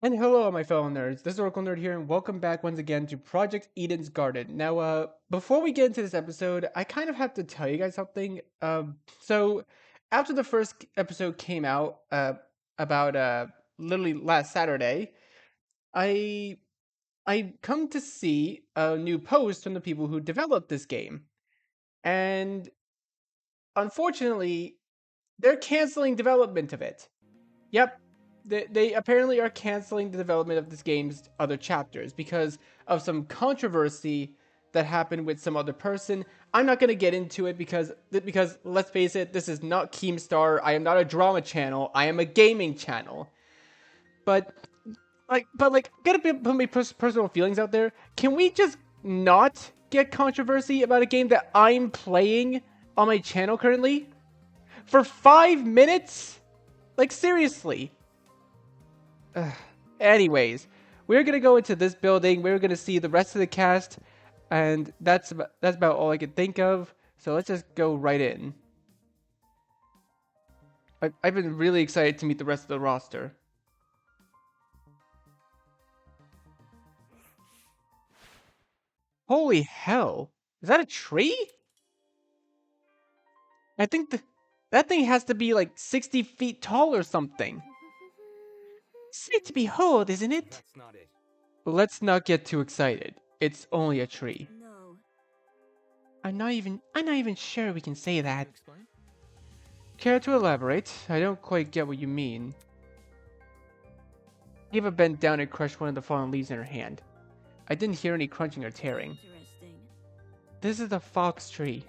And hello, my fellow nerds. This is Oracle Nerd here, and welcome back once again to Project Eden's Garden. Now, before we get into this episode, I kind of have to tell you guys something. So after the first episode came out, about literally last Saturday, I I come to see a new post from the people who developed this game, and unfortunately, they're canceling development of it. Yep. They apparently are canceling the development of this game's other chapters because of some controversy that happened with some other person. I'm not going to get into it because let's face it, this is not Keemstar. I am not a drama channel. I am a gaming channel. But gotta put my personal feelings out there. Can we just not get controversy about a game that I'm playing on my channel currently for 5 minutes? Like seriously. Anyways, we're gonna go into this building. We're gonna see the rest of the cast, and that's about all I can think of. So let's just go right in. I've been really excited to meet the rest of the roster. Holy hell! Is that a tree? I think that thing has to be like 60 feet tall or something. Sight to behold, isn't it? That's not it. Let's not get too excited. It's only a tree. No. I'm not even sure we can say Can that. you explain? Care to elaborate? I don't quite get what you mean. Eva bent down and crushed one of the fallen leaves in her hand. I didn't hear any crunching or tearing. Interesting. This is a fox tree.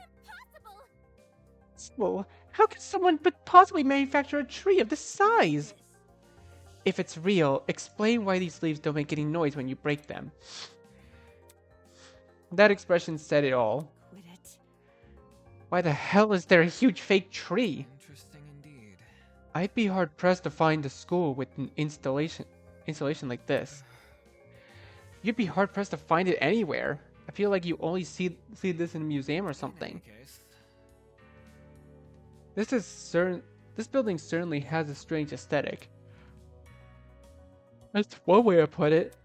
Impossible! Well, how could someone but possibly manufacture a tree of this size? If it's real, explain why these leaves don't make any noise when you break them. That expression said it all. Quit it. Why the hell is there a huge fake tree? Interesting indeed. I'd be hard pressed to find a school with an installation like this. You'd be hard pressed to find it anywhere. I feel like you only see this in a museum or something. In any case, This building certainly has a strange aesthetic. That's one way to put it.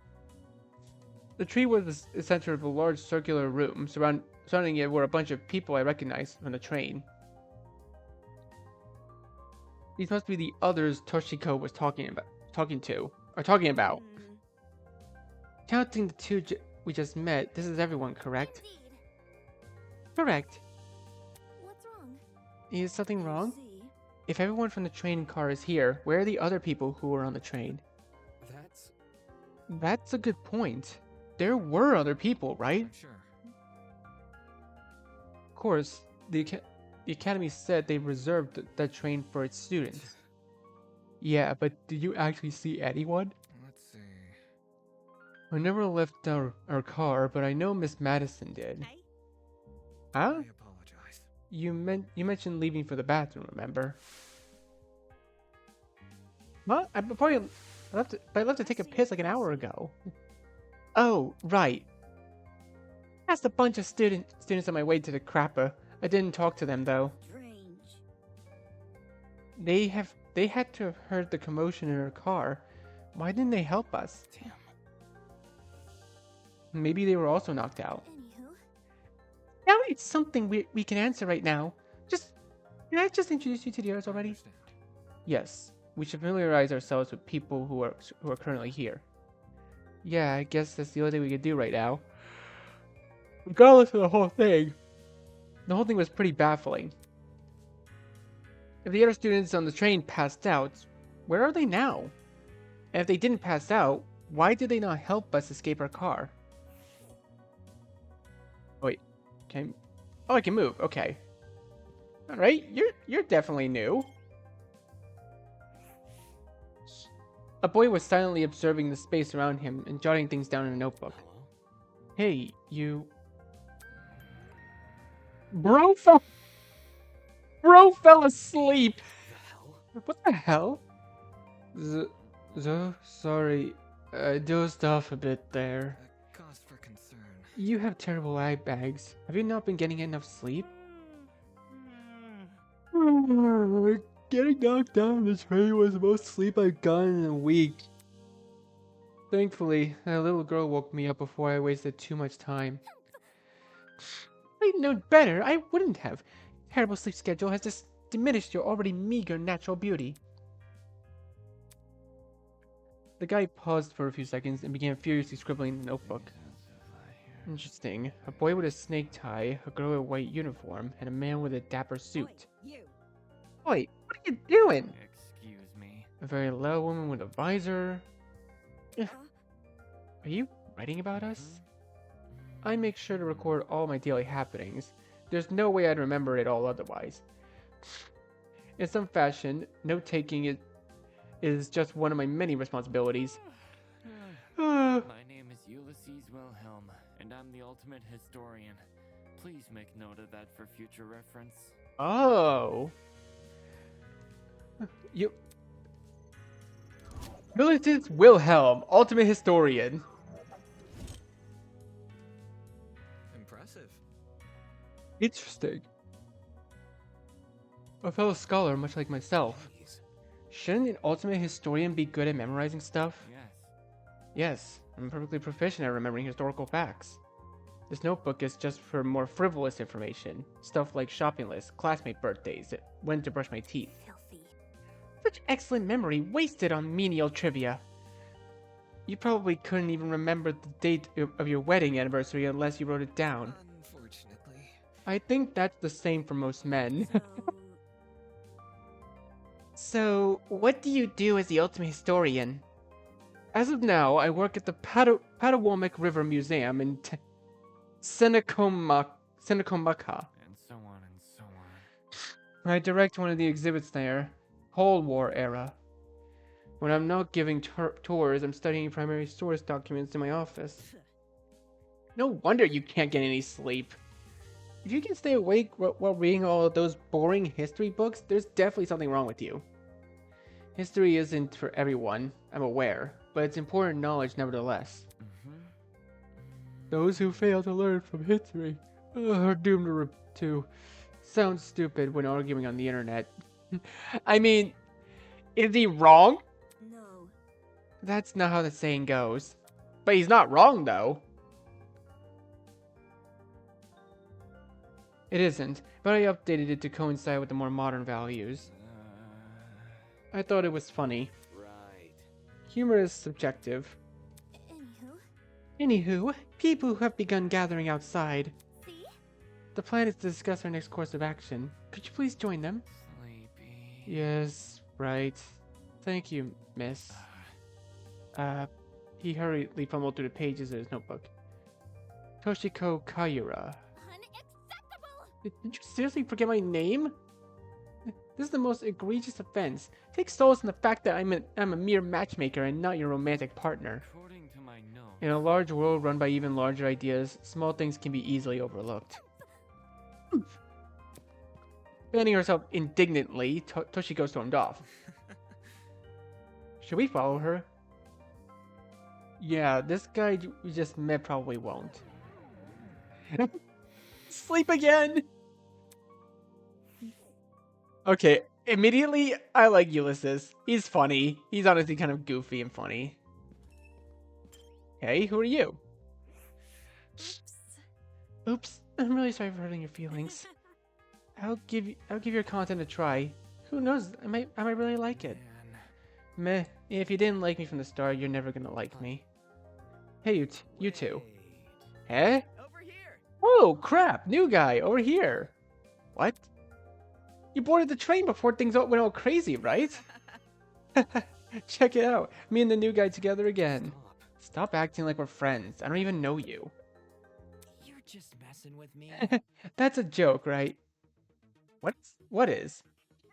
The tree was the center of a large circular room. Surrounding it were a bunch of people I recognized from the train. These must be the others Toshiko was talking about. Hmm. Counting the two we just met, this is everyone, correct? Indeed. Correct. What's wrong? Is something I wrong? see. If everyone from the train car is here, where are the other people who were on the train? That's a good point. There were other people, right? I'm sure. Of course, the academy said they reserved that train for its students. Yeah, but did you actually see anyone? Let's see. I never left our car, but I know Miss Madison did. Hey? Huh? I apologize. You mentioned leaving for the bathroom, remember? What? I left to take a piss like an hour ago. Oh, right. Passed a bunch of students on my way to the crapper. I didn't talk to them though. Strange. They had to have heard the commotion in her car. Why didn't they help us? Damn. Maybe they were also knocked out. Anywho. Now it's something we can answer right now. Can I just introduce you to the others I already? understand. Yes, we should familiarize ourselves with people who are currently here. Yeah, I guess that's the only thing we can do right now. Regardless of the whole thing was pretty baffling. If the other students on the train passed out, where are they now? And if they didn't pass out, why did they not help us escape our car? Oh, wait, I can move. Okay. All right, you're definitely new. A boy was silently observing the space around him and jotting things down in a notebook. Hello? Hey, you. Bro fell asleep. The hell? What the hell? Sorry. I dozed off a bit there. A cause for concern. You have terrible eye bags. Have you not been getting enough sleep? Getting knocked down in the train was the most sleep I've gotten in a week. Thankfully, that little girl woke me up before I wasted too much time. If I'd known better, I wouldn't have. Terrible sleep schedule has just diminished your already meager natural beauty. The guy paused for a few seconds and began furiously scribbling in the notebook. Interesting. A boy with a snake tie, a girl with a white uniform, and a man with a dapper suit. You. Oi, what are you doing? Excuse me. A very loud woman with a visor. Ugh. Are you writing about us? I make sure to record all my daily happenings. There's no way I'd remember it all otherwise. In some fashion, note-taking is just one of my many responsibilities. My name is Ulysses Wilhelm, and I'm the ultimate historian. Please make note of that for future reference. Oh. Ulysses Wilhelm, ultimate historian. Impressive. Interesting. A fellow scholar much like myself. Jeez. Shouldn't an ultimate historian be good at memorizing stuff? Yes. Yes, I'm perfectly proficient at remembering historical facts. This notebook is just for more frivolous information. Stuff like shopping lists, classmate birthdays, when to brush my teeth. Filthy. Such excellent memory wasted on menial trivia. You probably couldn't even remember the date of your wedding anniversary unless you wrote it down. Unfortunately. I think that's the same for most men. So, what do you do as the ultimate historian? As of now, I work at the Patawomic River Museum in Senecomaca. And so on and so on. I direct one of the exhibits there, Cold War era. When I'm not giving tours, I'm studying primary source documents in my office. No wonder you can't get any sleep. If you can stay awake while reading all of those boring history books, there's definitely something wrong with you. History isn't for everyone, I'm aware, but it's important knowledge nevertheless. Those who fail to learn from history are doomed to sound stupid when arguing on the internet. I mean, is he wrong? No. That's not how the saying goes. But he's not wrong, though. It isn't, but I updated it to coincide with the more modern values. I thought it was funny. Right. Humor is subjective. Anywho, people have begun gathering outside. See? The plan is to discuss our next course of action. Could you please join them? Sleepy. Yes, right. Thank you, miss. He hurriedly fumbled through the pages of his notebook. Toshiko Kayura. Unacceptable! Did you seriously forget my name? This is the most egregious offense. Take solace in the fact that I'm a mere matchmaker and not your romantic partner. According to my notes. In a large world run by even larger ideas, small things can be easily overlooked. Fanning herself indignantly, Toshiko stormed off. Should we follow her? Yeah, this guy we just met probably won't. Sleep again! Okay, immediately, I like Ulysses. He's funny. He's honestly kind of goofy and funny. Hey, who are you? Oops, I'm really sorry for hurting your feelings. I'll give your content a try. Who knows, I might really like it. Man. Meh, if you didn't like me from the start, you're never gonna like me. Hey, you two. Eh? Over here. Oh, crap, new guy, over here. What? You boarded the train before things went all crazy, right? Check it out. Me and the new guy together again. Stop acting like we're friends. I don't even know you. You're just messing with me. That's a joke, right? What is?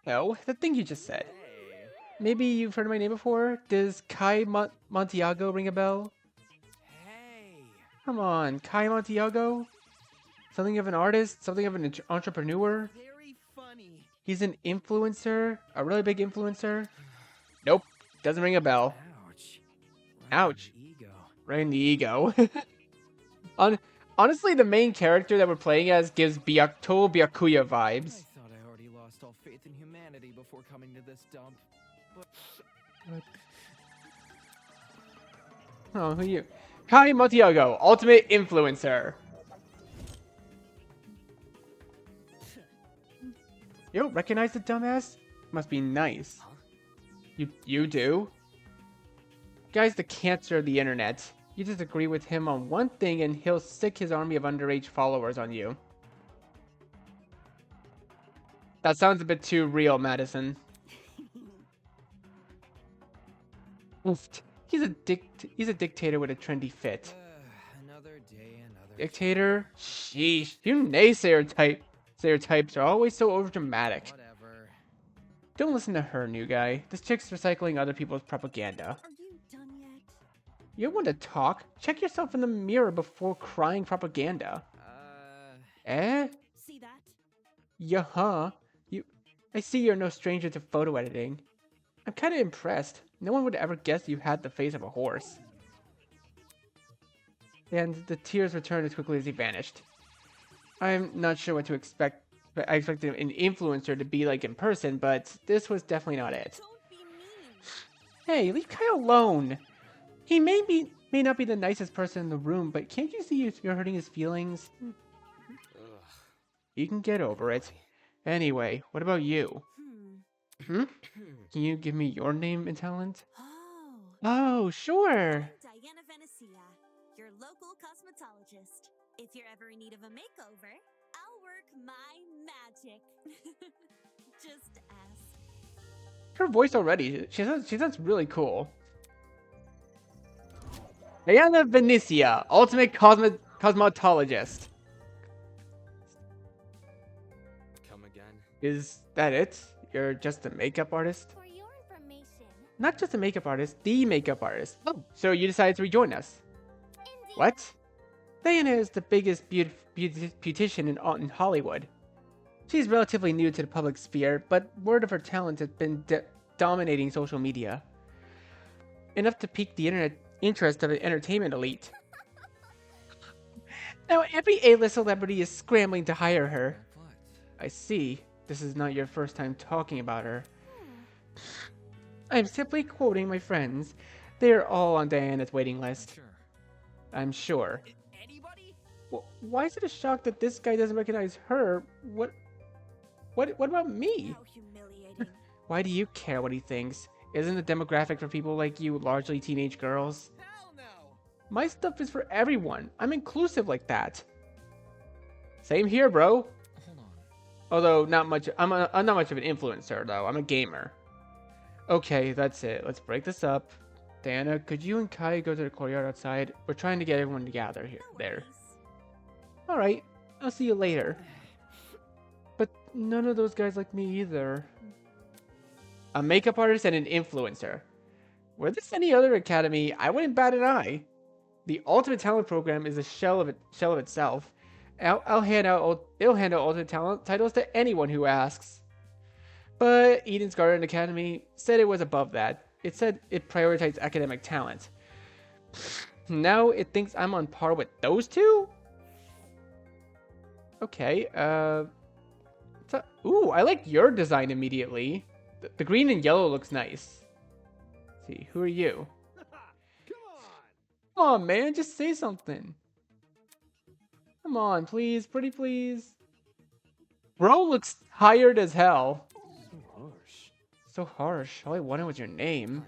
No, the thing you just said. Hey. Maybe you've heard my name before? Does Kai Montiago ring a bell? Hey. Come on, Kai Montiago? Something of an artist? Something of an entrepreneur? Very funny. He's an influencer? A really big influencer? Nope, doesn't ring a bell. Ouch. Ouch. Ego. Right in the ego. Honestly, the main character that we're playing as gives total Byakuya I vibes. thought I already lost all faith in humanity before coming to this dump. But Oh, who you? Kai Motiago, ultimate influencer. You don't recognize the dumbass? Must be nice. Huh? You do? Guy's the cancer of the internet. You disagree with him on one thing and he'll sick his army of underage followers on you. That sounds a bit too real, Madison. Oof. He's a dictator with a trendy fit. Another day, another Dictator? Sheesh. You stereotypes are always so overdramatic. whatever. Don't listen to her, new guy. This chick's recycling other people's propaganda. Are you done yet? You want to talk? Check yourself in the mirror before crying propaganda. Eh? See that? Yeah-huh. I see you're no stranger to photo editing. I'm kind of impressed. No one would ever guess you had the face of a horse. And the tears returned as quickly as he vanished. I'm not sure what to expect, but I expected an influencer to be like in person, but this was definitely not it. Don't be mean. Hey, leave Kai alone. He may not be the nicest person in the room, but can't you see you're hurting his feelings? Ugh. You can get over it. Anyway, what about you? Hmm. Can you give me your name and talent? Oh. Oh, sure. Diana Venecia, your local cosmetologist. If you're ever in need of a makeover, I'll work my magic. Just ask. Her voice already. She sounds really cool. Diana Venecia, ultimate cosmetologist. Come again? Is that it? You're just a makeup artist? For your information, Not just a makeup artist, the makeup artist. Oh, so you decided to rejoin us. indeed. What? Diana is the biggest beautician in Hollywood. She's relatively new to the public sphere, but word of her talent has been dominating social media. Enough to pique the internet interest of an entertainment elite. Now every A-list celebrity is scrambling to hire her. What? I see. This is not your first time talking about her. Hmm. I'm simply quoting my friends. They're all on Diana's waiting list. Sure. I'm sure. Anybody? Well, why is it a shock that this guy doesn't recognize her? What about me? How humiliating. Why do you care what he thinks? Isn't the demographic for people like you largely teenage girls? Hell no. My stuff is for everyone. I'm inclusive like that. Same here, bro. Hold on. Although not much. I'm not much of an influencer though. I'm a gamer. Okay, that's it. Let's break this up. Diana, could you and Kai go to the courtyard outside? We're trying to get everyone to gather here. No There. worries. All right. I'll see you later. But none of those guys like me either. A makeup artist and an influencer. Were this any other academy, I wouldn't bat an eye. The Ultimate Talent Program is a shell of itself. It'll hand out Ultimate Talent titles to anyone who asks. But Eden's Garden Academy said it was above that. It said it prioritized academic talent. Now it thinks I'm on par with those two? Okay, ooh, I like your design immediately. The green and yellow looks nice. Let's see, who are you? Come on, man, just say something. Come on, please, pretty please. Bro looks tired as hell. So harsh. So harsh. All I wanted was your name.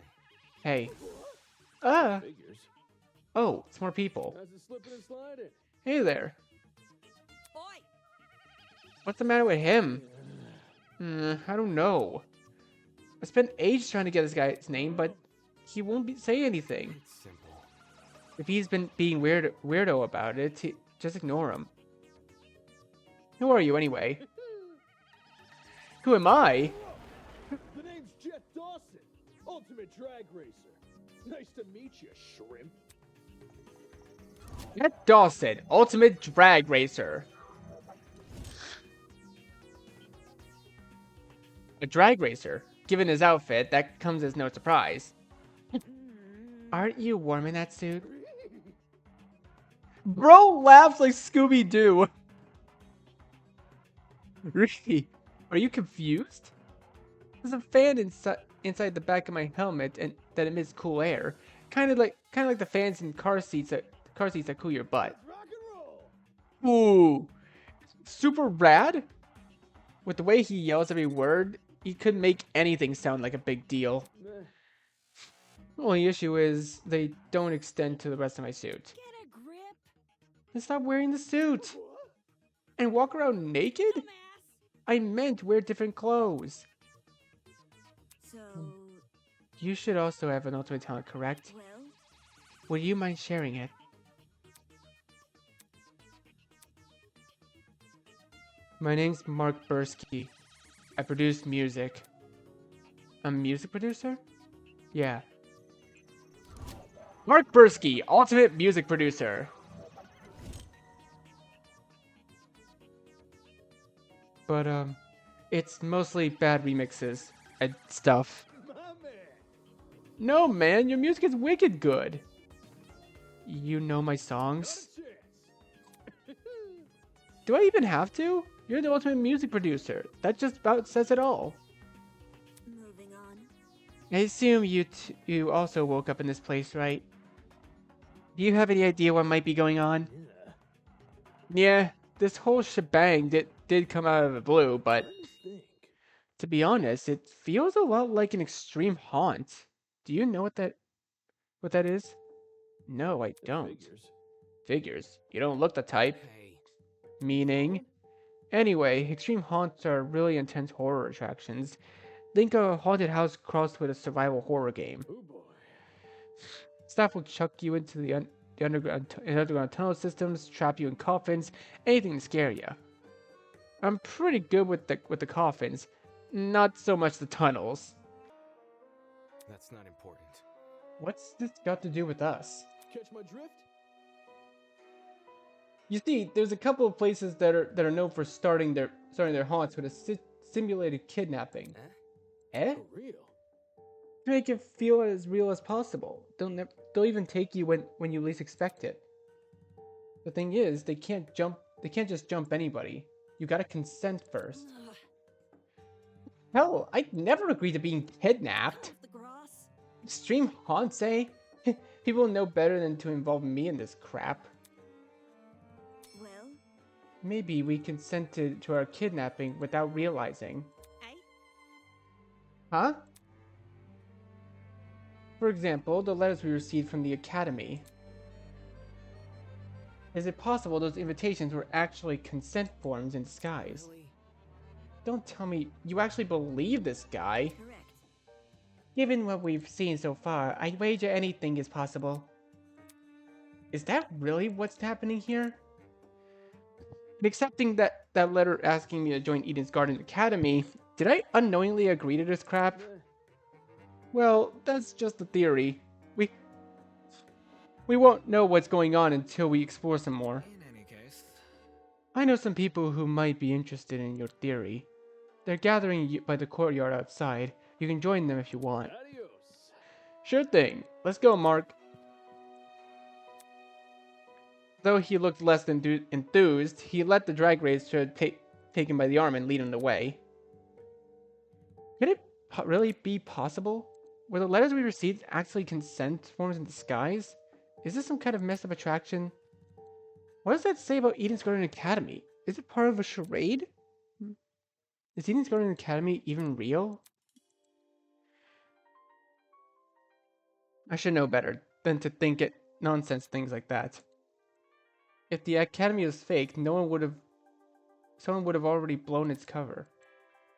Hey. Figures. Oh, it's more people. How's it slipping and sliding? Hey there. Oi! What's the matter with him? I don't know. I spent ages trying to get this guy's name, but he won't say anything. It's simple. If he's been being weirdo about it, just ignore him. Who are you anyway? Who am I? The name's Jet Dawson, Ultimate Drag Racer. Nice to meet you, shrimp. Jet Dawson, Ultimate Drag Racer. A drag racer. Given his outfit, that comes as no surprise. Aren't you warm in that suit? Bro laughs like Scooby-Doo. Ricky, are you confused? There's a fan inside the back of my helmet and that emits cool air. kind of like the fans in car seats that cool your butt. Rock and roll. Ooh, super rad. With the way he yells every word, he could make anything sound like a big deal. Meh. The only issue is they don't extend to the rest of my suit. Get a grip, Then stop wearing the suit What? and walk around naked. dumbass. I meant wear different clothes. So, You should also have an ultimate talent, correct? well, Would you mind sharing it? My name's Mark Bursky. I produce music. A music producer? Yeah. Mark Bursky, ultimate music producer. But, it's mostly bad remixes and stuff. My man. No, man, your music is wicked good. You know my Not songs? a chance. Do I even have to? You're the ultimate music producer. That just about says it all. moving on. I assume you also woke up in this place, right? Do you have any idea what might be going on? Yeah. Yeah, this whole shebang did come out of the blue, but What do you think? to be honest, it feels a lot like an extreme haunt. Do you know what that is? No, I don't. Figures. Figures. You don't look the type. Hey, Meaning? Anyway, extreme haunts are really intense horror attractions. Think a haunted house crossed with a survival horror game. Oh boy. Staff will chuck you into the underground tunnel systems, trap you in coffins, anything to scare you. I'm pretty good with the coffins, not so much the tunnels. that's not important. What's this got to do with us? Catch my drift? You see, there's a couple of places that are known for starting their haunts with a simulated kidnapping. Eh? For real. To make it feel as real as possible. They'll even take you when you least expect it. The thing is, they can't just jump anybody. You gotta consent first. Ugh, Hell, I'd never agree to being kidnapped. the grass. Extreme haunts, eh? People know better than to involve me in this crap. Well, Maybe we consented to our kidnapping without realizing. I Huh? For example, the letters we received from the Academy. Is it possible those invitations were actually consent forms in disguise? Really? Don't tell me you actually believe this guy. correct. Given what we've seen so far, I'd wager anything is possible. Is that really what's happening here? In accepting that letter asking me to join Eden's Garden Academy, did I unknowingly agree to this crap? Eh. Well, that's just a theory. We won't know what's going on until we explore some more. In any case, I know some people who might be interested in your theory. They're gathering by the courtyard outside. You can join them if you want. Adios. Sure thing. Let's go, Mark. Though he looked less than enthused, he let the drag racer take him by the arm and lead him the way. Could it really be possible? Were the letters we received actually consent forms in disguise? Is this some kind of messed up attraction? What does that say about Eden's Garden Academy? Is it part of a charade? Is Eden's Garden Academy even real? I should know better than to think it nonsense things like that. If the Academy is fake, someone would have already blown its cover.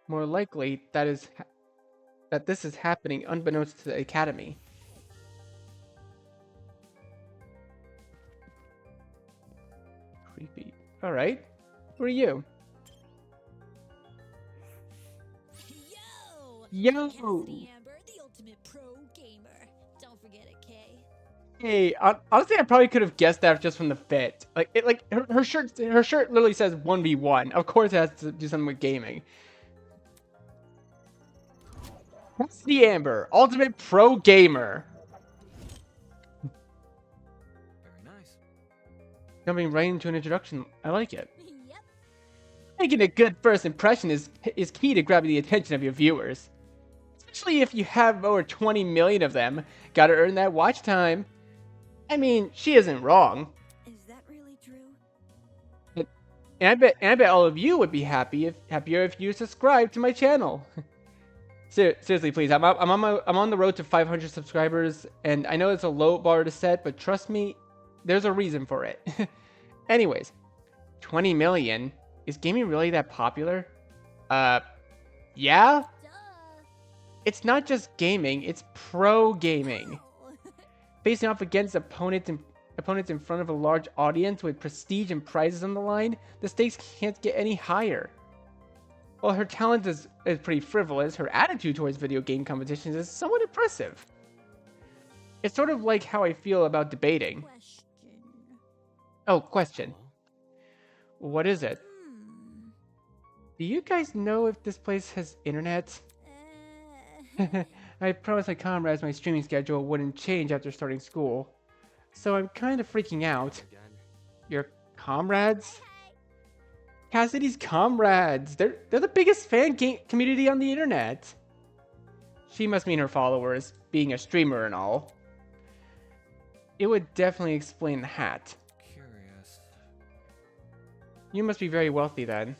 More likely, that this is happening unbeknownst to the Academy. Creepy. Alright. Who are you? Yo! Yo! Cassidy Amber, the ultimate pro gamer. Don't forget it, Kay. Hey, honestly, I probably could have guessed that just from the fit. Her shirt literally says 1v1. Of course it has to do something with gaming. Cassidy Amber, ultimate pro gamer. very nice. Jumping right into an introduction. I like it. Yep. Making a good first impression is key to grabbing the attention of your viewers. Especially if you have over 20 million of them. Gotta earn that watch time. I mean, she isn't wrong. Is that really true? And I bet all of you would be happier if you subscribe to my channel. Seriously, please. I'm on the road to 500 subscribers, and I know it's a low bar to set, but trust me, there's a reason for it. Anyways, 20 million. Is gaming really that popular? Yeah. Duh. It's not just gaming, it's pro gaming. Facing off against opponents in front of a large audience with prestige and prizes on the line, the stakes can't get any higher. While her talent is pretty frivolous, her attitude towards video game competitions is somewhat impressive. It's sort of like how I feel about debating. Question. Oh, question. What is it? Hmm. Do you guys know if this place has internet? I promised my comrades my streaming schedule wouldn't change after starting school. So I'm kind of freaking out. Again. Your comrades? Cassidy's comrades. They're the biggest fan community on the internet. She must mean her followers, being a streamer and all. It would definitely explain the hat. Curious. You must be very wealthy then.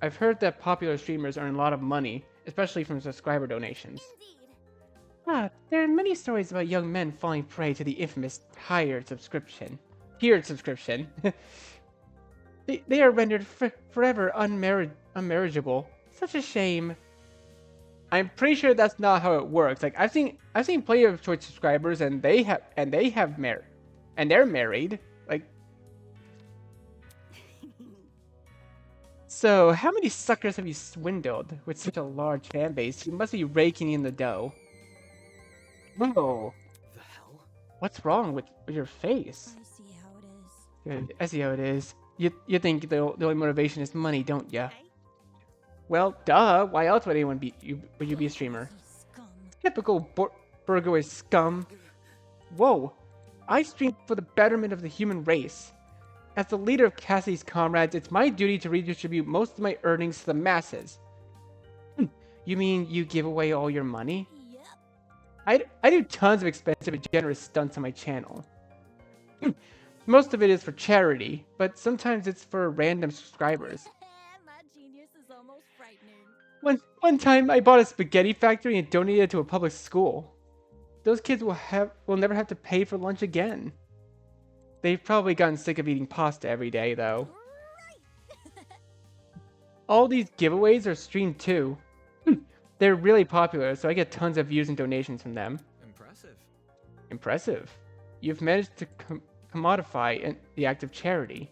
I've heard that popular streamers earn a lot of money, especially from subscriber donations. Indeed. There are many stories about young men falling prey to the infamous tiered subscription. They are rendered forever unmarriageable. Such a shame. I'm pretty sure that's not how it works. Like I've seen plenty of Twitch subscribers and they're married. Like, so how many suckers have you swindled with such a large fan base? You must be raking in the dough. Whoa, The hell? what's wrong with your face? I see how it is. I see how it is. You think the only motivation is money, don't ya? Right? Well, duh. Why else would anyone would you be a streamer? Scum. Typical burgoy scum. Whoa. I stream for the betterment of the human race. As the leader of Cassie's comrades, it's my duty to redistribute most of my earnings to the masses. You mean you give away all your money? Yep. I do tons of expensive and generous stunts on my channel. Most of it is for charity, but sometimes it's for random subscribers. My genius is almost frightening. One time, I bought a spaghetti factory and donated it to a public school. Those kids will never have to pay for lunch again. They've probably gotten sick of eating pasta every day, though. Right. All these giveaways are streamed too. They're really popular, so I get tons of views and donations from them. Impressive. Impressive. You've managed to commodify the act of charity.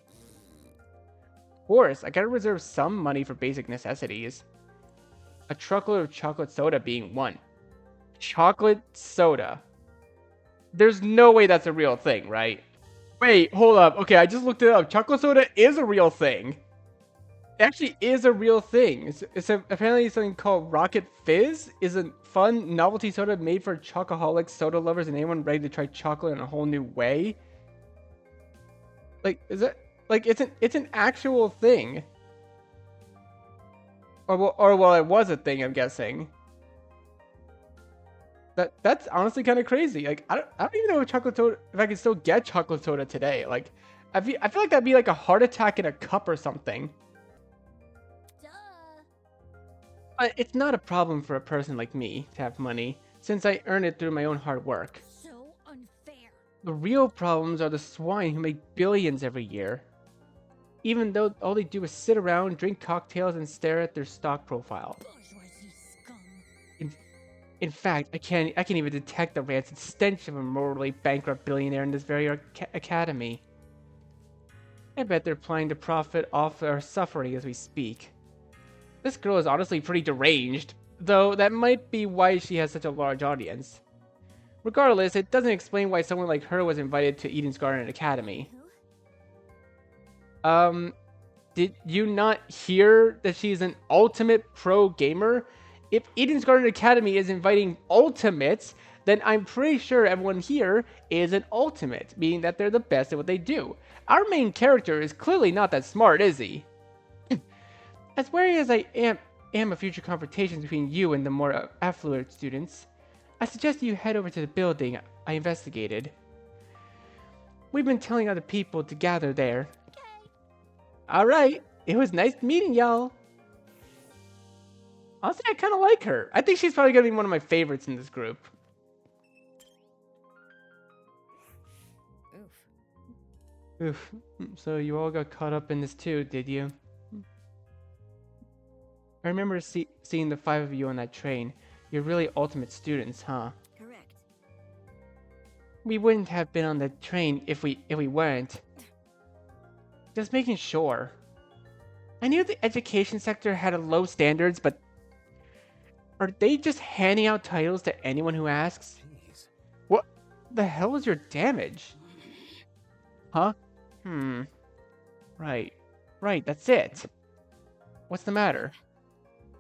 Of course, I gotta reserve some money for basic necessities. A truckload of chocolate soda being one. Chocolate soda. There's no way that's a real thing, right? Wait, hold up. Okay, I just looked it up. Chocolate soda is a real thing. It actually is a real thing. It's apparently something called Rocket Fizz. Is a fun novelty soda made for chocoholics, soda lovers, and anyone ready to try chocolate in a whole new way. Like, is it like it's an actual thing? Or well, it was a thing. I'm guessing. That's honestly kind of crazy. Like, I don't even know if I can still get chocolate soda today. Like, I feel like that'd be like a heart attack in a cup or something. Duh. But it's not a problem for a person like me to have money, since I earn it through my own hard work. So unfair. The real problems are the swine who make billions every year. Even though all they do is sit around, drink cocktails, and stare at their stock profile. Bourgeoisie scum. In fact, I can't even detect the rancid stench of a morally bankrupt billionaire in this very academy. I bet they're planning to profit off our suffering as we speak. This girl is honestly pretty deranged, though that might be why she has such a large audience. Regardless, it doesn't explain why someone like her was invited to Eden's Garden Academy. Who? Did you not hear that she's an ultimate pro gamer? If Eden's Garden Academy is inviting ultimates, then I'm pretty sure everyone here is an ultimate, meaning that they're the best at what they do. Our main character is clearly not that smart, is he? As wary as I am, am of future confrontations between you and the more affluent students, I suggest you head over to the building I investigated. We've been telling other people to gather there. Alright, it was nice meeting y'all. Honestly, I kind of like her. I think she's probably going to be one of my favorites in this group. Oof. So you all got caught up in this too, did you? I remember seeing the 5 of you on that train. You're really ultimate students, huh? Correct. We wouldn't have been on the train if we weren't. Just making sure. I knew the education sector had a low standards, but are they just handing out titles to anyone who asks? Jeez. What the hell is your damage? Huh? Right, that's it. What's the matter?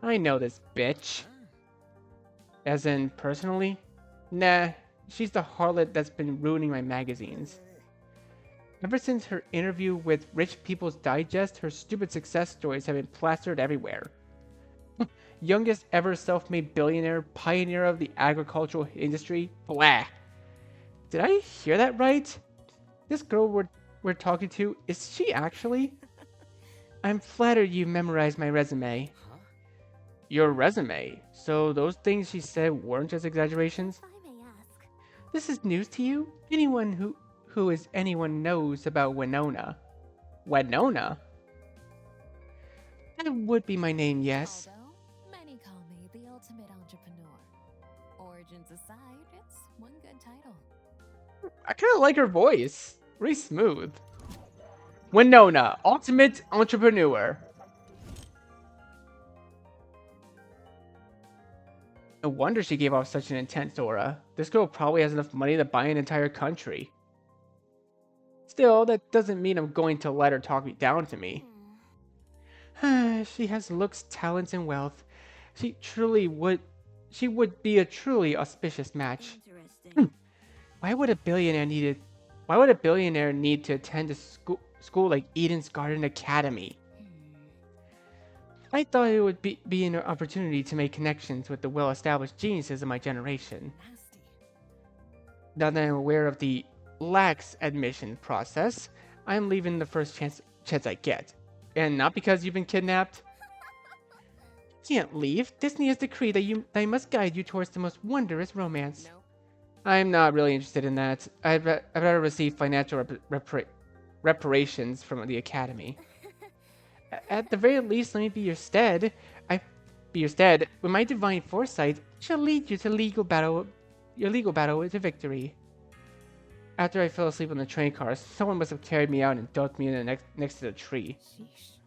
I know this bitch. As in, personally? Nah, she's the harlot that's been ruining my magazines. Ever since her interview with Rich People's Digest, her stupid success stories have been plastered everywhere. Youngest ever self-made billionaire, pioneer of the agricultural industry, blah. Did I hear that right? This girl we're talking to, is she actually? I'm flattered you memorized my resume. Huh? Your resume? So those things she said weren't just exaggerations? If I may ask, This is news to you? Anyone anyone knows about Winona. Winona? That would be my name, yes. Although, many call me the ultimate entrepreneur. Origins aside, it's one good title. I kind of like her voice. Really smooth. Winona, ultimate entrepreneur. No wonder she gave off such an intense aura. This girl probably has enough money to buy an entire country. Still, that doesn't mean I'm going to let her talk down to me. She has looks, talents, and wealth. She would be a truly auspicious match. interesting. Why would a billionaire need to attend a school like Eden's Garden Academy? I thought it would be an opportunity to make connections with the well-established geniuses of my generation. Nasty. Now that I'm aware of the lax admission process, I'm leaving the first chance I get. And not because you've been kidnapped. You can't leave. Disney has decreed that I must guide you towards the most wondrous romance. Nope. I'm not really interested in that. I'd rather receive financial reparations from the Academy. At the very least, let me be your stead. With my divine foresight, I shall lead you to your legal battle to victory. After I fell asleep on the train car, someone must have carried me out and dumped me in next to the tree. Sheesh.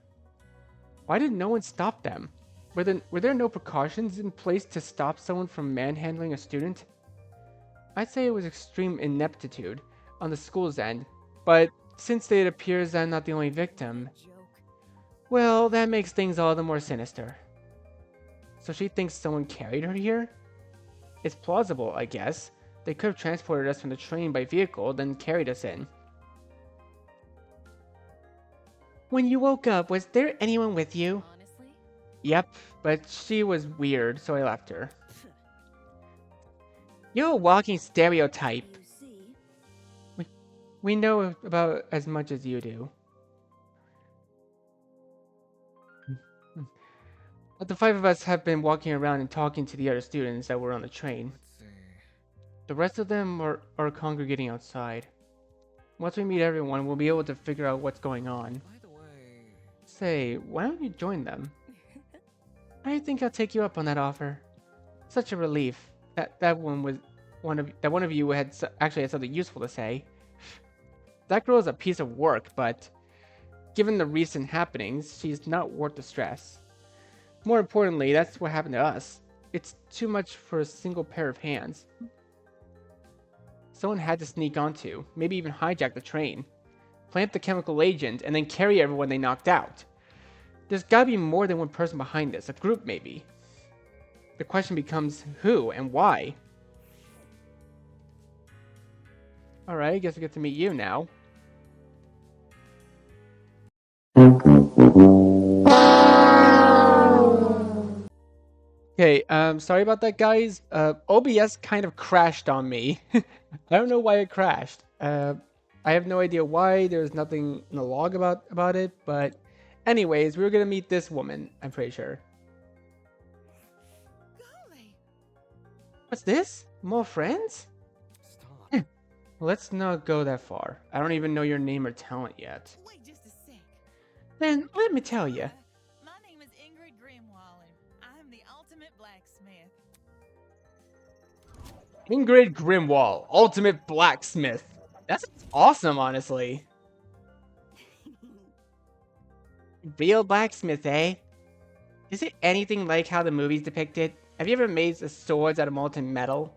Why did no one stop them? Were there no precautions in place to stop someone from manhandling a student? I'd say it was extreme ineptitude on the school's end, but since it appears I'm not the only victim, Joke. well, that makes things all the more sinister. So she thinks someone carried her here? It's plausible, I guess. They could have transported us from the train by vehicle, then carried us in. When you woke up, was there anyone with you? Honestly, Yep, but she was weird, so I left her. You're a walking stereotype. You see? We know about as much as you do. But the 5 of us have been walking around and talking to the other students that were on the train. Let's see. The rest of them are congregating outside. Once we meet everyone, we'll be able to figure out what's going on. By the way, Say, why don't you join them? I think I'll take you up on that offer. Such a relief that one of you actually had something useful to say. That girl is a piece of work, but given the recent happenings, she's not worth the stress. More importantly, that's what happened to us. It's too much for a single pair of hands. Someone had to sneak onto, maybe even hijack the train, plant the chemical agent, and then carry everyone they knocked out. There's gotta be more than one person behind this, a group maybe. The question becomes who and why. Alright, I guess I get to meet you now. Okay, sorry about that, guys. OBS kind of crashed on me. I don't know why it crashed. I have no idea why. There's nothing in the log about it, but anyways, we were gonna meet this woman, I'm pretty sure. Golly. What's this? More friends? Stop. Let's not go that far. I don't even know your name or talent yet. Wait just a sec. Then let me tell you. My name is Ingrid Grimwall, and I'm the ultimate blacksmith. Ingrid Grimwall, Ultimate Blacksmith. That's awesome, honestly. Real blacksmith, eh? Is it anything like how the movies depict it? Have you ever made swords out of molten metal?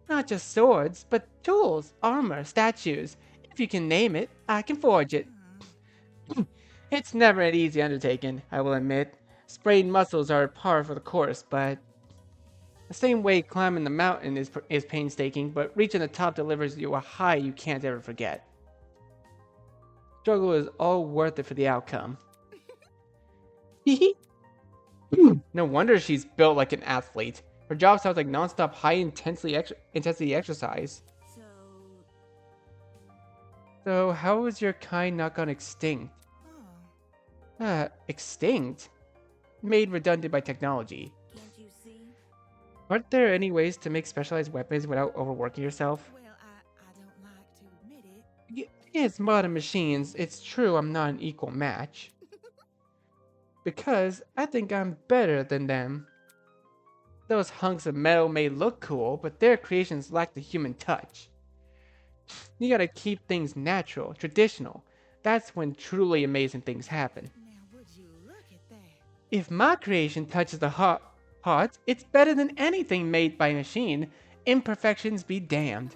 Not just swords, but tools, armor, statues. If you can name it, I can forge it. It's never an easy undertaking, I will admit. Sprained muscles are par for the course, but the same way climbing the mountain is painstaking, but reaching the top delivers you a high you can't ever forget. Struggle is all worth it for the outcome. No wonder she's built like an athlete. Her job sounds like non-stop high-intensity exercise. So how is your kind not gone extinct? Oh. Extinct? Made redundant by technology. Can't you see? Aren't there any ways to make specialized weapons without overworking yourself? Well, I don't like to admit it. Yes, modern machines. It's true I'm not an equal match. Because I think I'm better than them. Those hunks of metal may look cool, but their creations lack the human touch. You gotta keep things natural, traditional. That's when truly amazing things happen. Now, would you look at that? If my creation touches the heart, it's better than anything made by a machine. Imperfections be damned.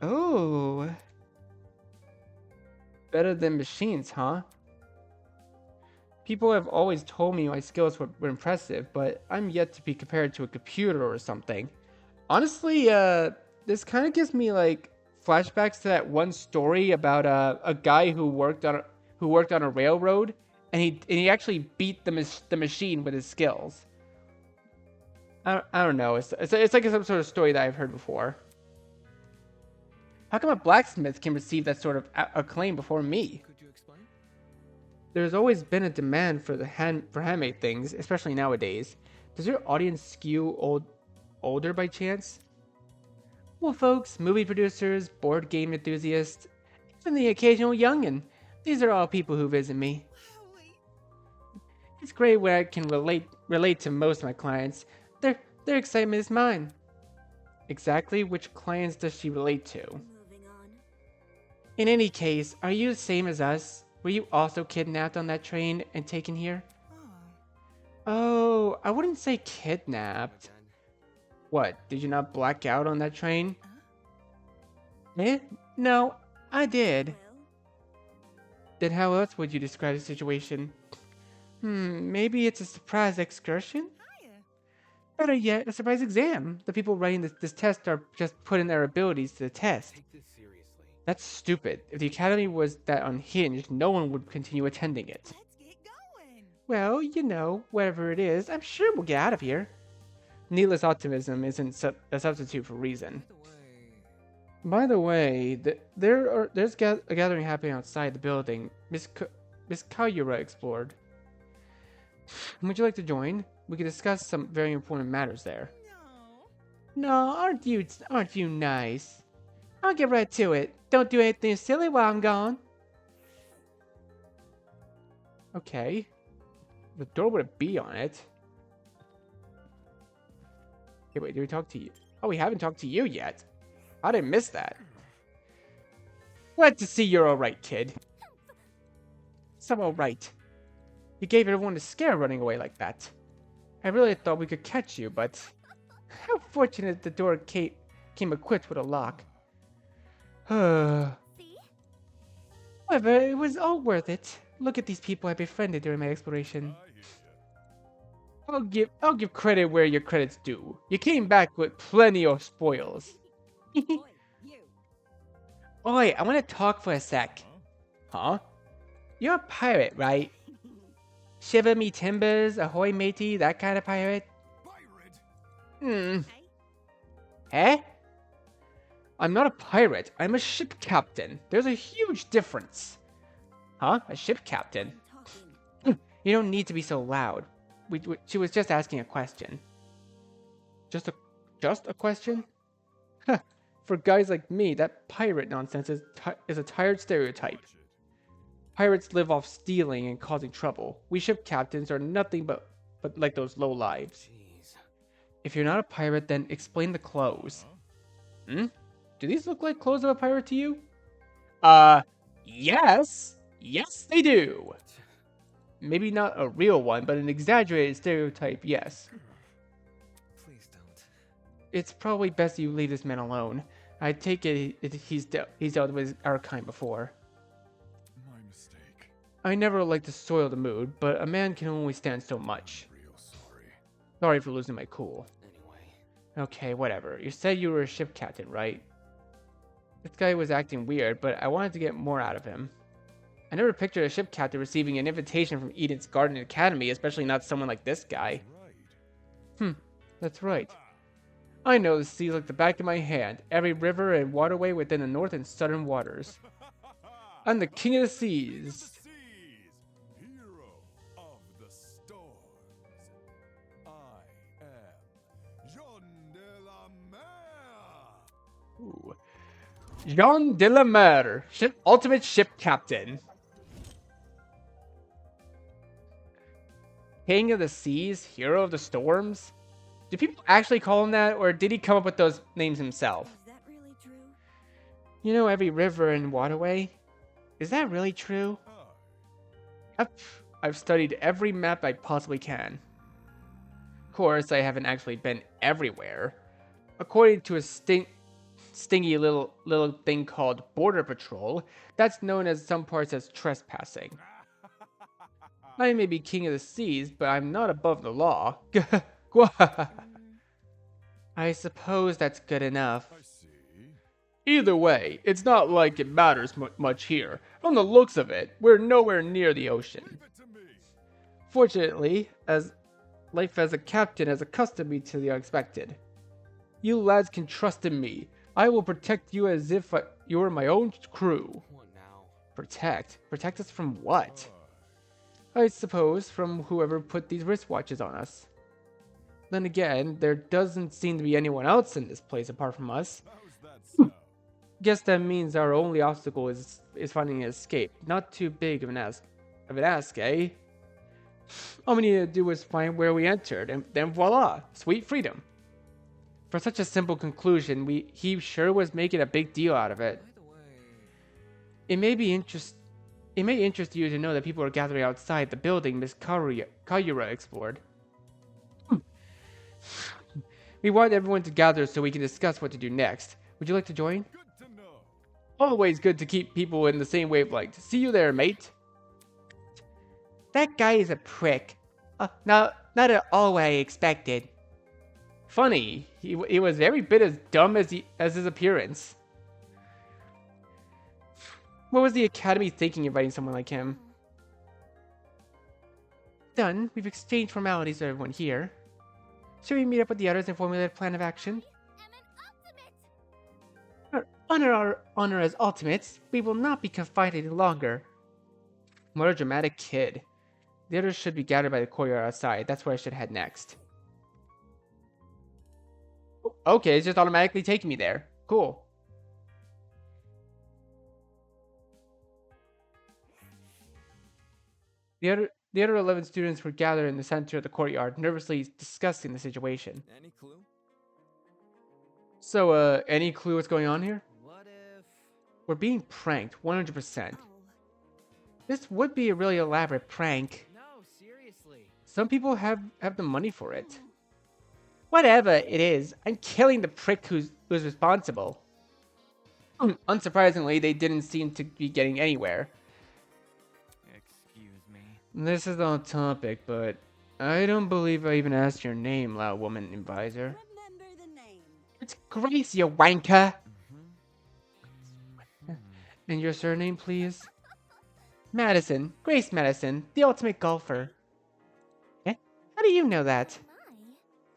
Oh. Better than machines, huh? People have always told me my skills were impressive, but I'm yet to be compared to a computer or something. Honestly, this kind of gives me like flashbacks to that one story about a guy who worked on a railroad, and he actually beat the machine with his skills. I don't know. It's like some sort of story that I've heard before. How come a blacksmith can receive that sort of acclaim before me? Could you explain? There's always been a demand for handmade things, especially nowadays. Does your audience skew older by chance? Well, folks, movie producers, board game enthusiasts, even the occasional youngin'. These are all people who visit me. It's great where I can relate to most of my clients. Their excitement is mine. Exactly which clients does she relate to? Moving on. In any case, are you the same as us? Were you also kidnapped on that train and taken here? Oh, I wouldn't say kidnapped. Done. What, did you not black out on that train? Eh? No, I did. Well, Then how else would you describe the situation? Maybe it's a surprise excursion? Better yet, a surprise exam. The people writing this test are just putting their abilities to the test. Take this seriously. That's stupid. If the academy was that unhinged, no one would continue attending it. Let's get going. Well, you know, whatever it is, I'm sure we'll get out of here. Needless optimism isn't a substitute for reason. By the way, there's a gathering happening outside the building. Miss Kayura explored. Would you like to join? We can discuss some very important matters there. No. No, aren't you nice? I'll get right to it. Don't do anything silly while I'm gone. Okay. The door with a B on it. Okay, wait, did we talk to you? Oh, we haven't talked to you yet. I didn't miss that. Glad to see you're alright, kid. So alright. You gave everyone a scare running away like that. I really thought we could catch you, but how fortunate the door came equipped with a lock. see? However, it was all worth it. Look at these people I befriended during my exploration. I'll give credit where your credit's due. You came back with plenty of spoils. Oi, you. Oi, I want to talk for a sec. Huh? You're a pirate, right? Shiver me timbers, ahoy matey, that kind of pirate? Hmm. Eh? Eh? I'm not a pirate. I'm a ship captain. There's a huge difference. Huh? A ship captain? Talking. You don't need to be so loud. She was just asking a question. Just a question? Huh. For guys like me, that pirate nonsense is a tired stereotype. Pirates live off stealing and causing trouble. We ship captains are nothing but like those low lives. Jeez. If you're not a pirate, then explain the clothes. Hmm? Do these look like clothes of a pirate to you? Yes. Yes, they do. Maybe not a real one, but an exaggerated stereotype, yes. Please don't. It's probably best you leave this man alone. I take it he's dealt with our kind before. My mistake. I never like to soil the mood, but a man can only stand so much. Real sorry. Sorry for losing my cool. Anyway. Okay, whatever. You said you were a ship captain, right? This guy was acting weird, but I wanted to get more out of him. I never pictured a ship captain receiving an invitation from Eden's Garden Academy, especially not someone like this guy. Right. That's right. I know the seas like the back of my hand, every river and waterway within the north and southern waters. I'm the king of the seas. Hero of the storms. I am Jean de la Mer. Ooh. Jean de la Mer, ultimate ship captain. King of the seas, hero of the storms? Do people actually call him that, or did he come up with those names himself? Is that really true? You know every river and waterway? Is that really true? Yep, I've studied every map I possibly can. Of course, I haven't actually been everywhere. According to a stingy little thing called Border Patrol, that's known as some parts as trespassing. I may be king of the seas, but I'm not above the law. I suppose that's good enough. I see. Either way, it's not like it matters much here. From the looks of it, we're nowhere near the ocean. Leave it to me. Fortunately, as life as a captain has accustomed me to the unexpected. You lads can trust in me. I will protect you as if you were my own crew. What now? Protect? Protect us from what? I suppose from whoever put these wristwatches on us. Then again, there doesn't seem to be anyone else in this place apart from us. How's that sound? Guess that means our only obstacle is finding an escape. Not too big of an ask, eh? All we need to do is find where we entered, and then voila, sweet freedom. For such a simple conclusion, he sure was making a big deal out of it. By the way, It may interest you to know that people are gathering outside the building Miss Kayura explored. We want everyone to gather so we can discuss what to do next. Would you like to join? Good to know. Always good to keep people in the same wavelength. See you there, mate. That guy is a prick. No, not at all what I expected. Funny, he was every bit as dumb as his appearance. What was the Academy thinking inviting someone like him? Done. We've exchanged formalities with everyone here. Should we meet up with the others and formulate a plan of action? Honor our honor as ultimates. We will not be confined any longer. What a dramatic kid. The others should be gathered by the courtyard outside. That's where I should head next. Okay, it's just automatically taking me there. Cool. The other 11 students were gathered in the center of the courtyard, nervously discussing the situation. any clue? So, any clue what's going on here? What if... We're being pranked, 100%. Oh. This would be a really elaborate prank. No, seriously. Some people have the money for it. Whatever it is, I'm killing the prick who's responsible. Unsurprisingly, they didn't seem to be getting anywhere. Excuse me. This is on topic, but I don't believe I even asked your name, loud woman advisor. Remember the name. It's Grace, you wanker! And your surname, please? Madison. Grace Madison, the ultimate golfer. Eh? How do you know that?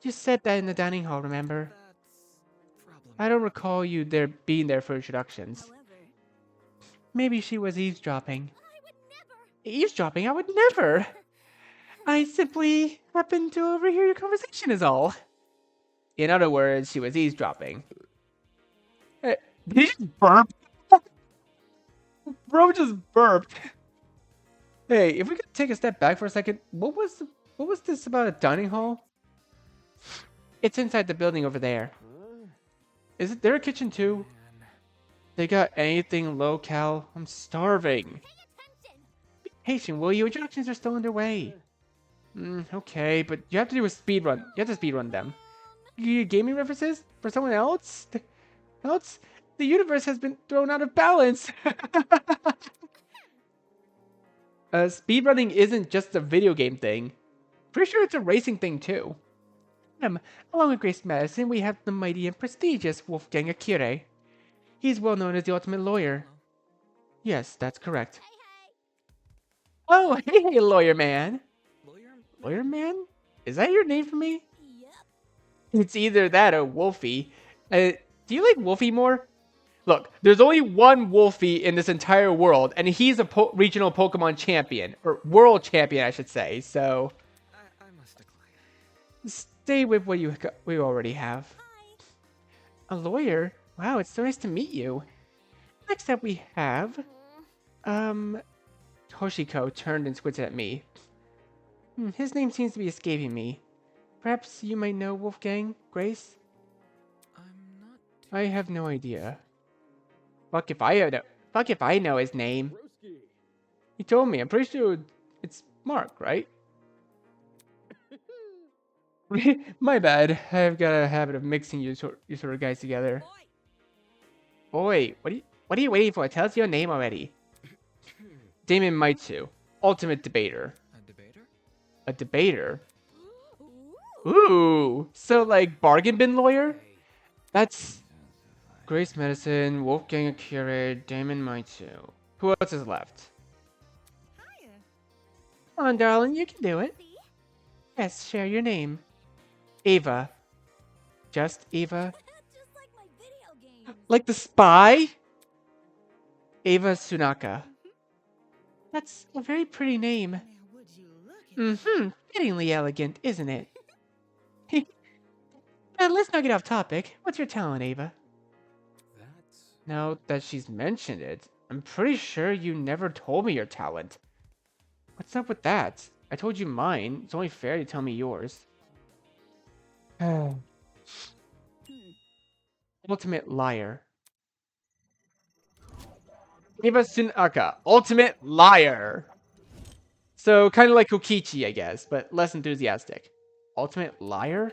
You said that in the dining hall, remember? That's problematic. I don't recall you there being there for introductions. However, Maybe she was eavesdropping. I would never. Eavesdropping? I would never! I simply happened to overhear your conversation is all. In other words, she was eavesdropping. Hey, did he just burp? Bro just burped. Hey, if we could take a step back for a second, what was this about a dining hall? It's inside the building over there. Is it there a kitchen too? Man. They got anything low-cal? I'm starving. Attention. Be patient, will you? Introductions are still underway. Okay, but you have to do a speed run. You have to speed run them. You gaming references for someone else? The universe has been thrown out of balance. Speedrunning isn't just a video game thing. Pretty sure it's a racing thing too. Along with Grace Madison, we have the mighty and prestigious Wolfgang Akire. He's well known as the ultimate lawyer. Yes, that's correct. Hey, Oh, hey, lawyer man. Lawyer? Lawyer man? Is that your name for me? hey. Yep. It's either that or Wolfie. Do you like Wolfie more? Look, there's only one Wolfie in this entire world, and he's a regional Pokemon champion. Or world champion, I should say, so... I must decline. Stay with what we already have. Hi. A lawyer? Wow, it's so nice to meet you. Next up we have... Toshiko turned and squinted at me. His name seems to be escaping me. Perhaps you might know Wolfgang, Grace? I'm not too I have no idea. Fuck if I know his name. Broski. He told me. I'm pretty sure it's Mark, right? My bad. I've got a habit of mixing you sort of guys together. Boy. Boy, what are you waiting for? Tell us your name already. Damon Maitsu, ultimate debater. a debater? A debater? Ooh. Ooh, so like bargain bin lawyer? Hey, That's Grace Medicine, Wolfgang Akira, Damon Maitsu. Who else is left? Hiya. Come on, darling, you can do it. See? Yes, share your name. Ava. Just Ava? Just like my video games. Like the spy? Ava Sunaka. That's a very pretty name. Now would you look at Mm-hmm. Fittingly elegant, isn't it? Now, let's not get off topic. What's your talent, Ava? That's. Now that she's mentioned it, I'm pretty sure you never told me your talent. What's up with that? I told you mine. It's only fair to tell me yours. Ultimate liar. Eva Sunaka, ultimate liar. So kind of like Kokichi, I guess, but less enthusiastic. Ultimate liar?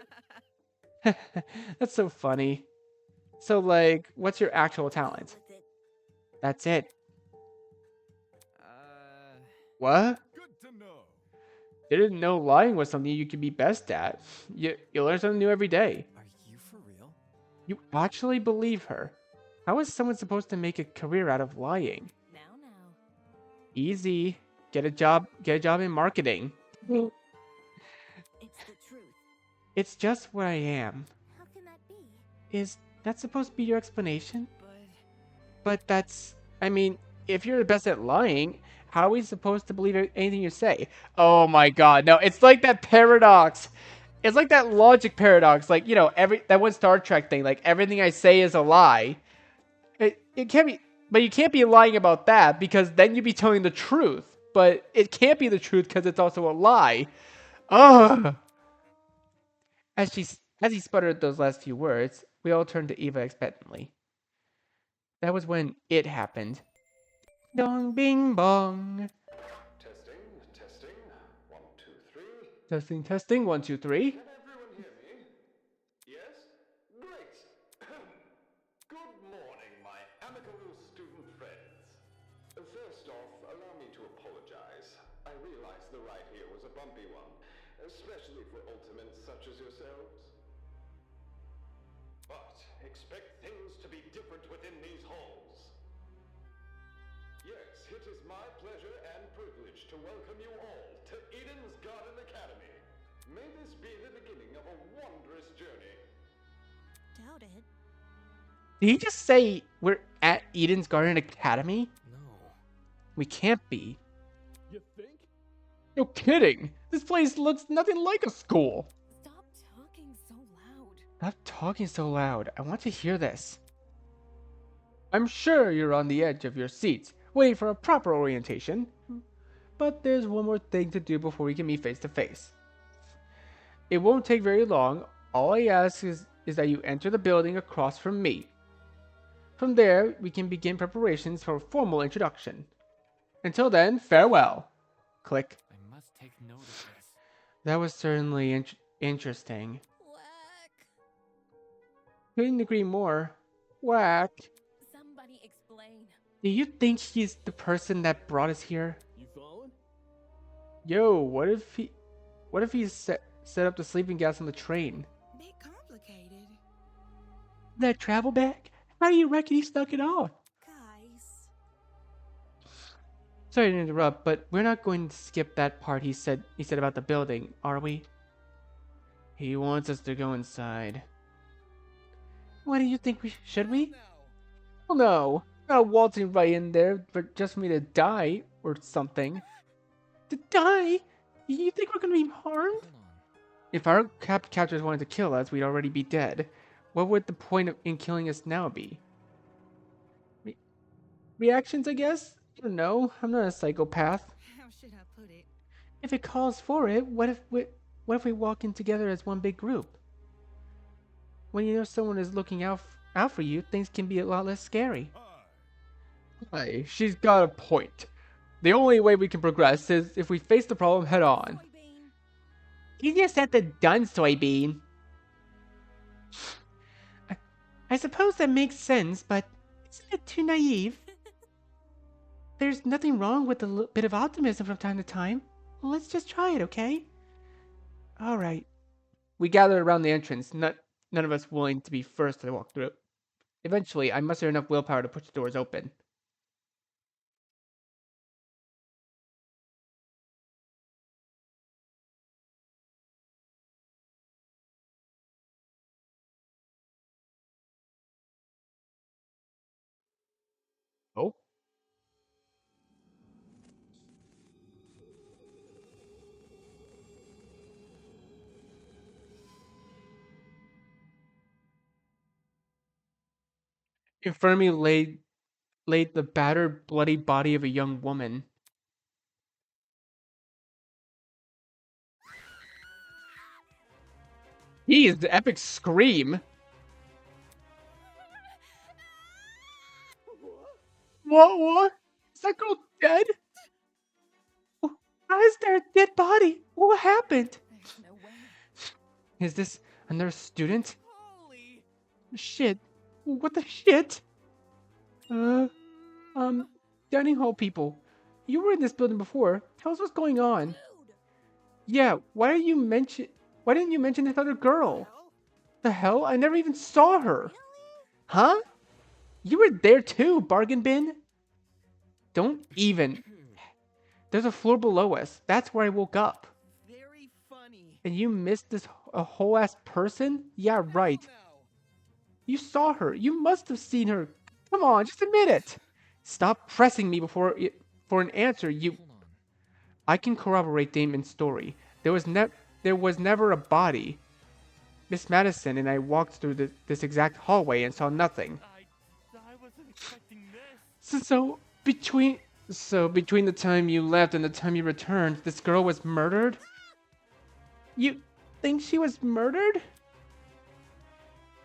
That's so funny. So like, what's your actual talent? with it. That's it. uh, What? Good to know. Didn't know lying was something you could be best at. You learn something new every day. are you for real? You actually believe her. How is someone supposed to make a career out of lying? Now. Easy. Get a job in marketing. It's the truth. It's just what I am. How can that be? Is that supposed to be your explanation? But But that's, I mean, if you're the best at lying, how are we supposed to believe anything you say? Oh my god, no, it's like that paradox. It's like that logic paradox, like, you know, that one Star Trek thing, like everything I say is a lie. It can't be, but you can't be lying about that because then you'd be telling the truth. But it can't be the truth because it's also a lie. Ugh. As he sputtered those last few words, we all turned to Eva expectantly. That was when it happened. Dong bing bong. Testing, testing. 1, 2, 3. Testing, testing. 1, 2, 3. Can everyone hear me? Yes? Great. Good morning, my amicable student friends. First off, allow me to apologize. I realize the ride here was a bumpy one, especially for ultimates such as yourselves. But expect things to be different within these halls. Yes, it is my pleasure and privilege to welcome you all to Eden's Garden Academy. May this be the beginning of a wondrous journey. Doubt it. Did he just say we're at Eden's Garden Academy? No. We can't be. You think? No kidding. This place looks nothing like a school. Stop talking so loud. Stop talking so loud. I want to hear this. I'm sure you're on the edge of your seats, waiting for a proper orientation. But there's one more thing to do before we can meet face to face. It won't take very long. All I ask is that you enter the building across from me. From there, we can begin preparations for a formal introduction. Until then, farewell. Click. I must take note of this. That was certainly interesting. Whack. Couldn't agree more. Whack. Somebody explain. Do you think he's the person that brought us here? You following? Yo, what if he set up the sleeping gas on the train? Bit complicated. That travel bag? How do you reckon he snuck it off? Guys. Sorry to interrupt, but we're not going to skip that part he said about the building, are we? He wants us to go inside. What do you think should we? Oh no, not waltzing right in there, but just for me to die or something. To die? You think we're gonna be harmed? Hold on. If our captors wanted to kill us, we'd already be dead. What would the point in killing us now be? Reactions, I guess? I don't know. I'm not a psychopath. How should I put it? If it calls for it, what if we walk in together as one big group? When you know someone is looking out for you, things can be a lot less scary. Hey, she's got a point. The only way we can progress is if we face the problem head on. Soybean. You just said the done, soybean. I suppose that makes sense, but isn't it too naive? There's nothing wrong with a bit of optimism from time to time. Let's just try it, okay? Alright. We gathered around the entrance, none of us willing to be first to walk through. Eventually, I mustered enough willpower to push the doors open. Oh? In front of me laid the battered, bloody body of a young woman. Jeez, the epic scream! What? Is that girl dead? How is there a dead body? What happened? There's no way. Is this another student? Holy. Shit. What the shit? Dining hall people. You were in this building before. Tell us what's going on. Dude. Yeah, why didn't you mention this other girl? Well, The hell? I never even saw her. Really? Huh? You were there too, bargain bin? Don't even. There's a floor below us. That's where I woke up. very funny. And you missed a whole ass person? Yeah, right. No. You saw her. You must have seen her. Come on, just admit it. Stop pressing me for an answer. Hold on. I can corroborate Damon's story. There was never a body. Miss Madison and I walked through this exact hallway and saw nothing. I wasn't expecting this. So between the time you left and the time you returned, this girl was murdered? You think she was murdered?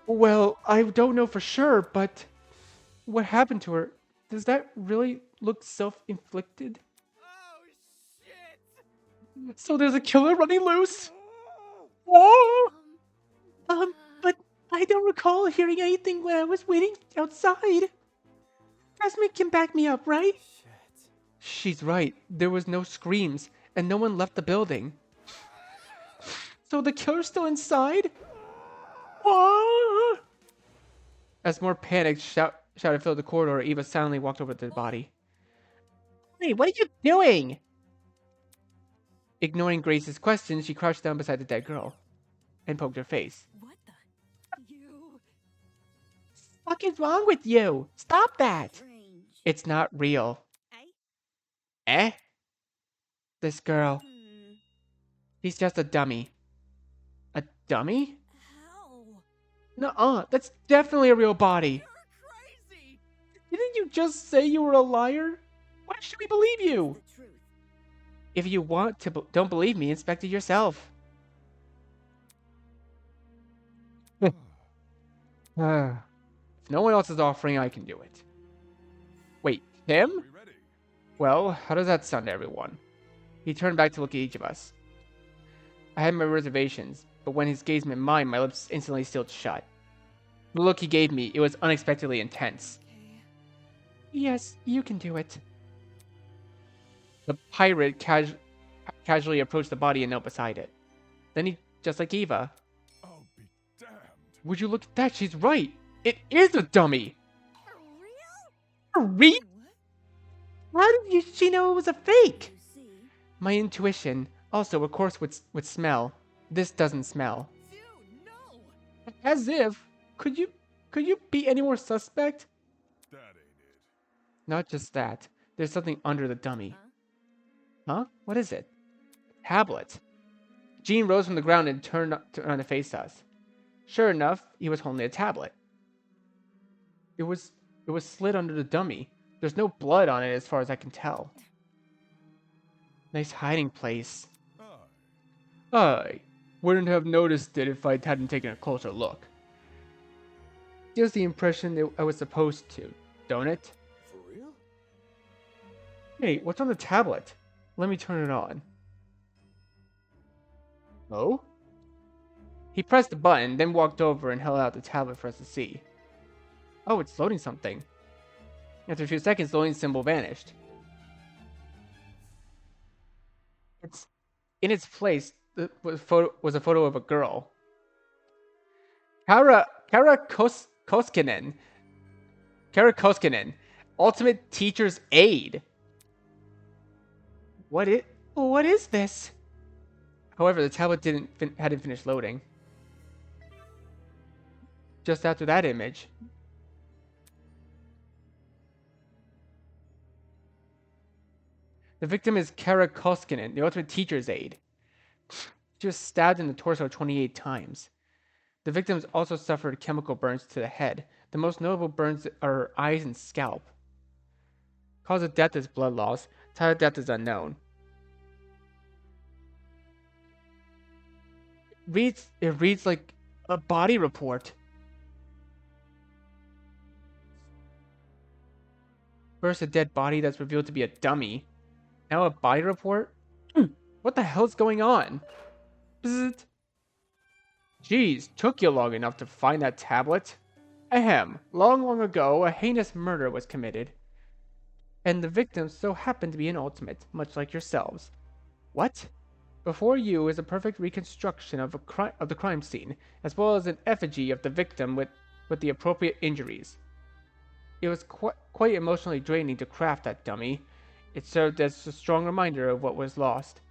Well, I don't know for sure, but what happened to her? Does that really look self-inflicted? Oh shit! So there's a killer running loose? Whoa! But I don't recall hearing anything when I was waiting outside. Jasmine can back me up, right? Shit. She's right. There was no screams, and no one left the building. So the killer's still inside? Ah! As more panicked shouted filled the corridor, Eva silently walked over to the body. Hey, what are you doing? Ignoring Grace's question, she crouched down beside the dead girl and poked her face. What the? You. What is wrong with you? Stop that! Strange. It's not real. Eh? This girl. Hmm. She's just a dummy. A dummy? How? Nuh-uh, that's definitely a real body. You're crazy. Didn't you just say you were a liar? Why should we believe you? The truth. If you want to, don't believe me, inspect it yourself. If no one else is offering, I can do it. Wait, him? We ready? Well, how does that sound to everyone? He turned back to look at each of us. I had my reservations, but when his gaze met mine, my lips instantly sealed shut. The look he gave me, it was unexpectedly intense. Okay. Yes, you can do it. The pirate casually approached the body and knelt beside it. Then he, just like Eva. I'll be damned. Would you look at that? She's right. It is a dummy. For real? A real? What? How did she know it was a fake? You see? My intuition, also, of course, would smell. This doesn't smell. Dude, no. As if. Could you be any more suspect? That ain't it. Not just that. There's something under the dummy. Huh? Huh? What is it? Tablet. Jean rose from the ground and turned around to face us. Sure enough, he was holding a tablet. It was slid under the dummy. There's no blood on it as far as I can tell. Nice hiding place. I wouldn't have noticed it if I hadn't taken a closer look. Gives the impression that I was supposed to, don't it? For real? Hey, what's on the tablet? Let me turn it on. Oh? He pressed the button, then walked over and held out the tablet for us to see. Oh, it's loading something. After a few seconds, the loading symbol vanished. It's in its place was a photo of a girl. Kara Koskinen, Ultimate Teacher's Aide. What is this? However, the tablet hadn't finished loading. Just after that image. The victim is Kara Koskinen, the Ultimate Teacher's Aide. She was stabbed in the torso 28 times. The victims also suffered chemical burns to the head. The most notable burns are her eyes and scalp. Cause of death is blood loss. Time of death is unknown. It reads like a body report. First a dead body that's revealed to be a dummy. Now a body report? What the hell's going on? Bzzzt. Geez, took you long enough to find that tablet? Ahem, long ago, a heinous murder was committed. And the victim so happened to be an ultimate, much like yourselves. What? Before you is a perfect reconstruction of the crime scene, as well as an effigy of the victim with the appropriate injuries. It was quite emotionally draining to craft that dummy. It served as a strong reminder of what was lost.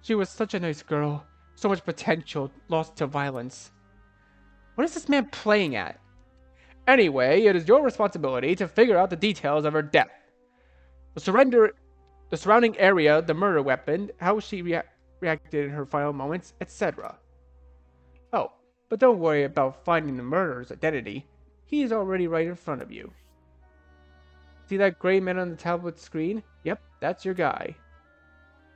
She was such a nice girl. So much potential lost to violence. What is this man playing at? Anyway, it is your responsibility to figure out the details of her death. The surrounding area, the murder weapon, how she reacted in her final moments, etc. Oh, but don't worry about finding the murderer's identity. He is already right in front of you. See that gray man on the tablet screen? Yep, that's your guy.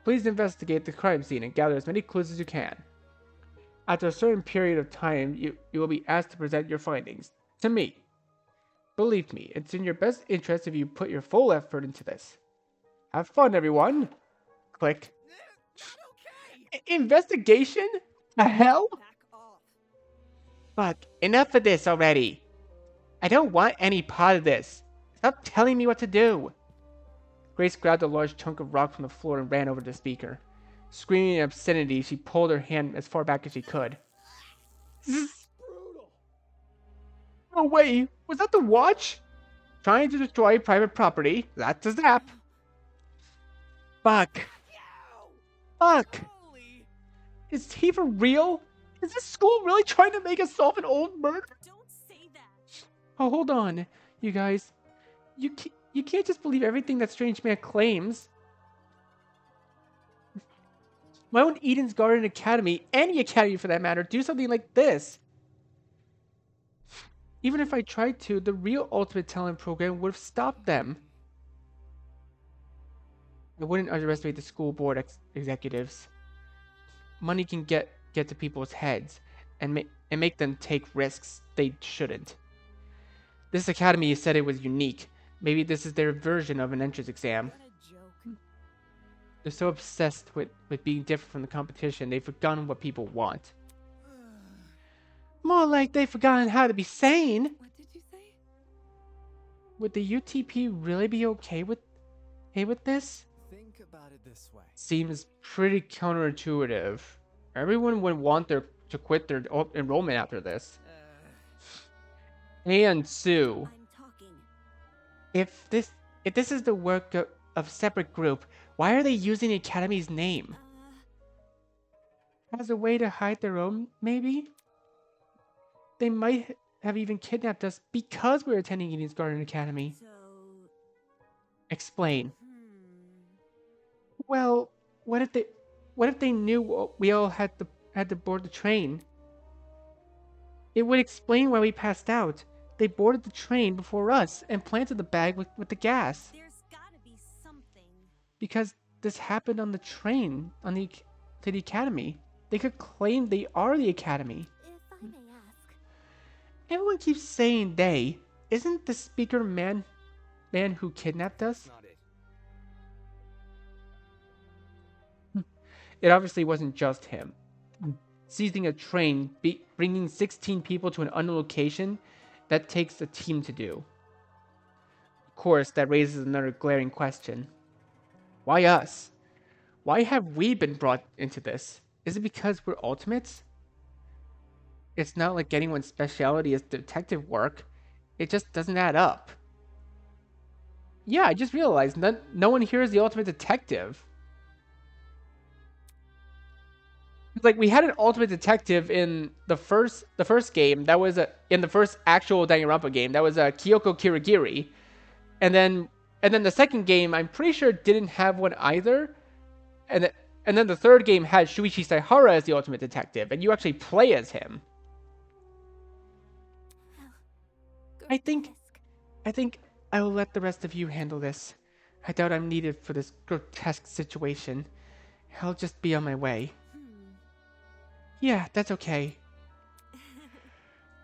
Please investigate the crime scene and gather as many clues as you can. After a certain period of time, you will be asked to present your findings to me. Believe me, it's in your best interest if you put your full effort into this. Have fun, everyone. Click. Okay. Investigation? The hell? Back off. Fuck, enough of this already. I don't want any part of this. Stop telling me what to do. Grace grabbed a large chunk of rock from the floor and ran over to the speaker. Screaming in obscenity, she pulled her hand as far back as she could. Brutal. Oh wait, was that the watch? Trying to destroy private property, that's a zap. Fuck. Fuck! Holy. Is he for real? Is this school really trying to make us solve an old murder? Don't say that. Oh, hold on, you guys. You can't just believe everything that Strange Man claims. My own Eden's Garden Academy, any academy for that matter, do something like this. Even if I tried to, the real Ultimate Talent program would have stopped them. I wouldn't underestimate the school board executives. Money can get to people's heads and make them take risks they shouldn't. This academy said it was unique. Maybe this is their version of an entrance exam. What a joke. They're so obsessed with being different from the competition, they've forgotten what people want. More like they've forgotten how to be sane. What did you say? Would the UTP really be okay with this? Think about it this way. Seems pretty counterintuitive. Everyone would want to quit their enrollment after this. And Sue, I'm talking. if this is the work of separate group, why are they using the academy's name? As a way to hide their own, maybe? They might have even kidnapped us because we're attending Eden's Garden Academy. So, Explain. Well, what if they knew we all had to board the train? It would explain why we passed out. They boarded the train before us and planted the bag with the gas. there's gotta be something. Because this happened on the train to the academy. They could claim they are the academy. If I may ask. Everyone keeps saying they. Isn't the speaker man who kidnapped us? Not it. It obviously wasn't just him. Seizing a train, bringing 16 people to an unknown location, that takes a team to do. Of course, that raises another glaring question. Why us? Why have we been brought into this? Is it because we're ultimates? It's not like anyone's specialty is detective work. It just doesn't add up. Yeah, I just realized no one here is the ultimate detective. Like, we had an ultimate detective in the first game. That was in the first actual Danganronpa game. That was Kyoko Kirigiri, and then the second game, I'm pretty sure, didn't have one either. And then the third game had Shuichi Saihara as the ultimate detective, and you actually play as him. I think I will let the rest of you handle this. I doubt I'm needed for this grotesque situation. I'll just be on my way. Yeah, that's okay.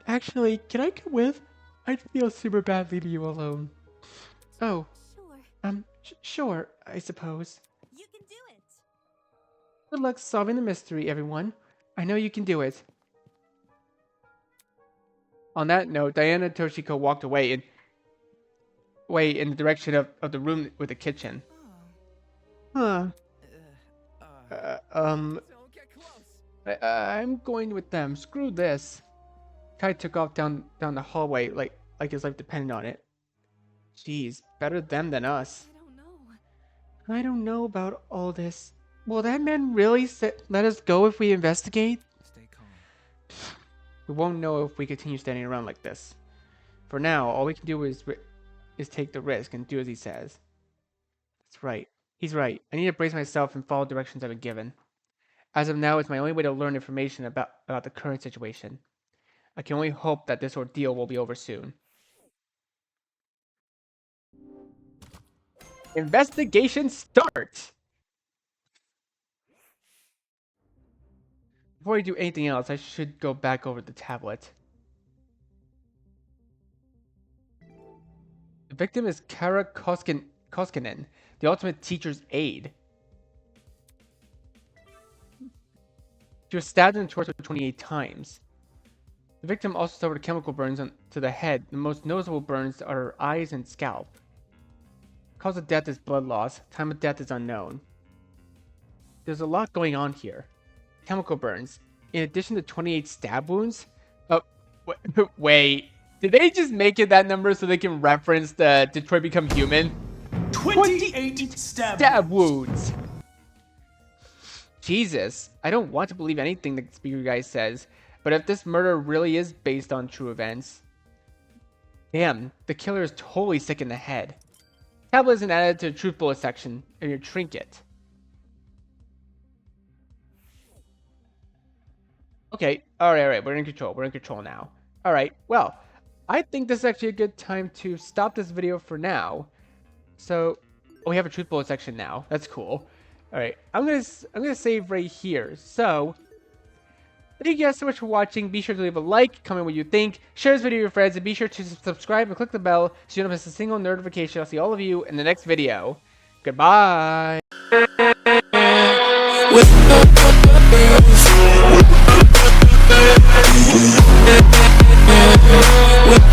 Actually, can I come with? I'd feel super bad leaving you alone. Oh, Sure. sure, I suppose. You can do it. Good luck solving the mystery, everyone. I know you can do it. On that note, Diana and Toshiko walked away in the direction of the room with the kitchen. Huh. Don't get close. I'm going with them. Screw this. Kai took off down the hallway like his life depended on it. Jeez, better them than us. I don't know. I don't know about all this. Will that man really let us go if we investigate? Stay calm. We won't know if we continue standing around like this. For now, all we can do is take the risk and do as he says. That's right. He's right. I need to brace myself and follow directions I've been given. As of now, it's my only way to learn information about the current situation. I can only hope that this ordeal will be over soon. Investigation start! Before I do anything else, I should go back over the tablet. The victim is Kara Koskinen, the ultimate teacher's aide. She was stabbed in the torso 28 times. The victim also suffered chemical burns to the head. The most noticeable burns are her eyes and scalp. Cause of death is blood loss. Time of death is unknown. There's a lot going on here. Chemical burns. In addition to 28 stab wounds. Oh, wait. Did they just make it that number so they can reference the Detroit Become Human? 28 stab Stab wounds. Jesus, I don't want to believe anything the speaker guy says, but if this murder really is based on true events, damn, the killer is totally sick in the head. Tablet isn't added to the truth bullet section of your trinket. Okay, alright, we're in control. We're in control now. Alright, well, I think this is actually a good time to stop this video for now. So, oh, we have a truth bullet section now. That's cool. Alright, I'm gonna save right here. So, thank you guys so much for watching. Be sure to leave a like, comment what you think, share this video with your friends, and be sure to subscribe and click the bell so you don't miss a single notification. I'll see all of you in the next video. Goodbye! With